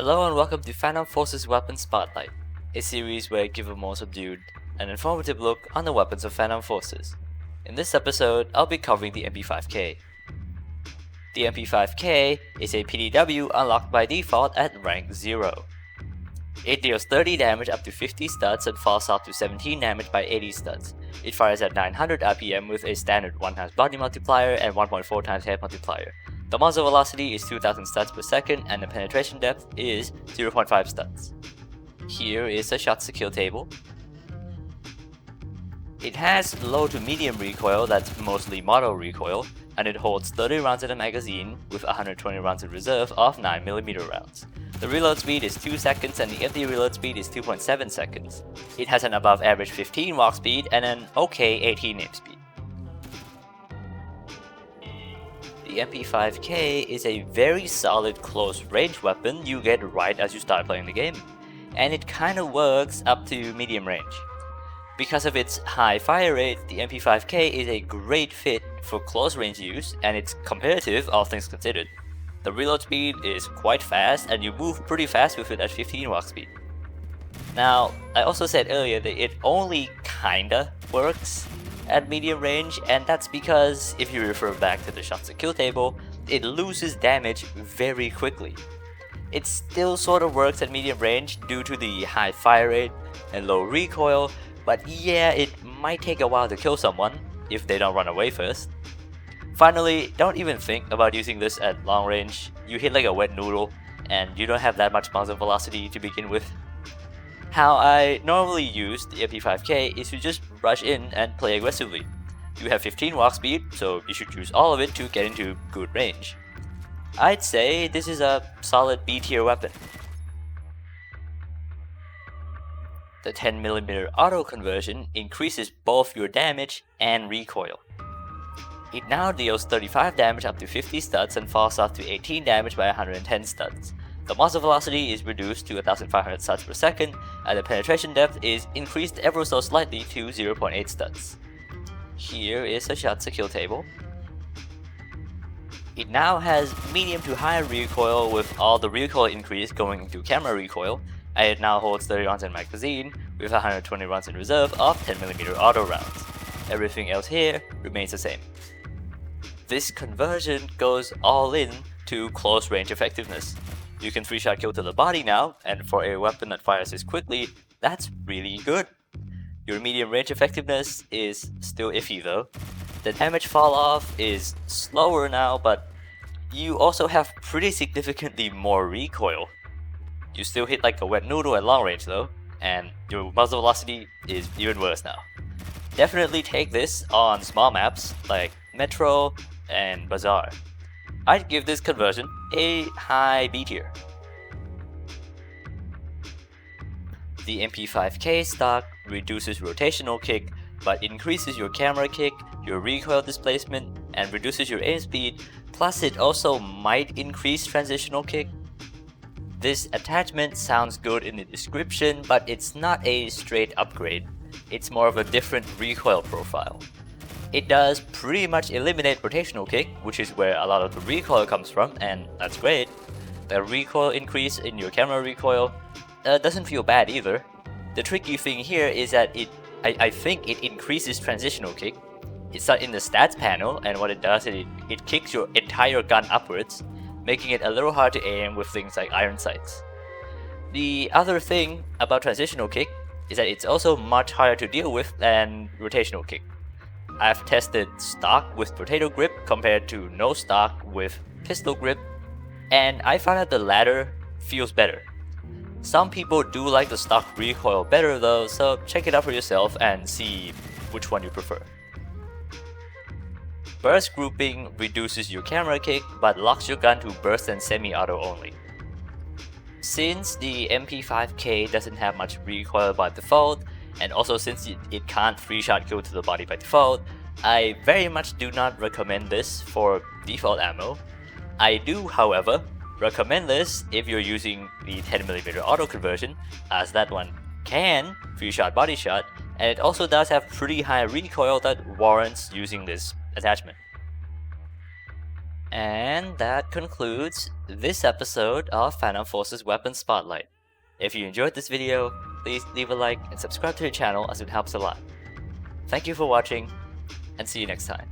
Hello and welcome to Phantom Forces Weapons Spotlight, a series where I give a more subdued and informative look on the weapons of Phantom Forces. In this episode, I'll be covering the MP5K. The MP5K is a PDW unlocked by default at rank 0. It deals 30 damage up to 50 studs and falls off to 17 damage by 80 studs. It fires at 900 RPM with a standard 1x body multiplier and 1.4 times head multiplier. The muzzle velocity is 2000 studs per second and the penetration depth is 0.5 studs. Here is a shots to kill table. It has low to medium recoil that's mostly mono recoil, and it holds 30 rounds in a magazine with 120 rounds in reserve of 9mm rounds. The reload speed is 2 seconds and the empty reload speed is 2.7 seconds. It has an above average 15 walk speed and an okay 18 aim speed. The MP5K is a very solid close range weapon you get right as you start playing the game, and it kinda works up to medium range. Because of its high fire rate, the MP5K is a great fit for close range use, and it's competitive all things considered. The reload speed is quite fast and you move pretty fast with it at 15 walk speed. Now, I also said earlier that it only kinda works at medium range, and that's because if you refer back to the shots to kill table, it loses damage very quickly. It still sort of works at medium range due to the high fire rate and low recoil, but yeah, it might take a while to kill someone if they don't run away first. Finally, don't even think about using this at long range. You hit like a wet noodle and you don't have that much muzzle velocity to begin with. How I normally use the MP5K is to just rush in and play aggressively. You have 15 walk speed, so you should use all of it to get into good range. I'd say this is a solid B tier weapon. The 10mm auto conversion increases both your damage and recoil. It now deals 35 damage up to 50 studs and falls off to 18 damage by 110 studs. The muzzle velocity is reduced to 1500 studs per second, and the penetration depth is increased ever so slightly to 0.8 studs. Here is a shots to kill table. It now has medium to high recoil with all the recoil increase going into camera recoil, and it now holds 30 rounds in magazine with 120 rounds in reserve of 10mm auto rounds. Everything else here remains the same. This conversion goes all in to close range effectiveness. You can 3-shot kill to the body now, and for a weapon that fires this quickly, that's really good. Your medium range effectiveness is still iffy though. The damage fall off is slower now, but you also have pretty significantly more recoil. You still hit like a wet noodle at long range though, and your muzzle velocity is even worse now. Definitely take this on small maps like Metro and Bazaar. I'd give this conversion a high B tier. The MP5K stock reduces rotational kick, but increases your camera kick, your recoil displacement, and reduces your aim speed, plus it also might increase transitional kick. This attachment sounds good in the description, but it's not a straight upgrade. It's more of a different recoil profile. It does pretty much eliminate rotational kick, which is where a lot of the recoil comes from, and that's great. The recoil increase in your camera recoil doesn't feel bad either. The tricky thing here is that I think it increases transitional kick. It's not in the stats panel, and what it does is it kicks your entire gun upwards, making it a little hard to aim with things like iron sights. The other thing about transitional kick is that it's also much harder to deal with than rotational kick. I've tested stock with potato grip compared to no stock with pistol grip, and I found that the latter feels better. Some people do like the stock recoil better though, so check it out for yourself and see which one you prefer. Burst grouping reduces your camera kick but locks your gun to burst and semi-auto only. Since the MP5K doesn't have much recoil by default, and also since it can't 3-shot kill to the body by default, I very much do not recommend this for default ammo. I do, however, recommend this if you're using the 10mm auto conversion, as that one can 3-shot body shot, and it also does have pretty high recoil that warrants using this attachment. And that concludes this episode of Phantom Force's Weapon Spotlight. If you enjoyed this video, please leave a like and subscribe to the channel as it helps a lot. Thank you for watching, and see you next time.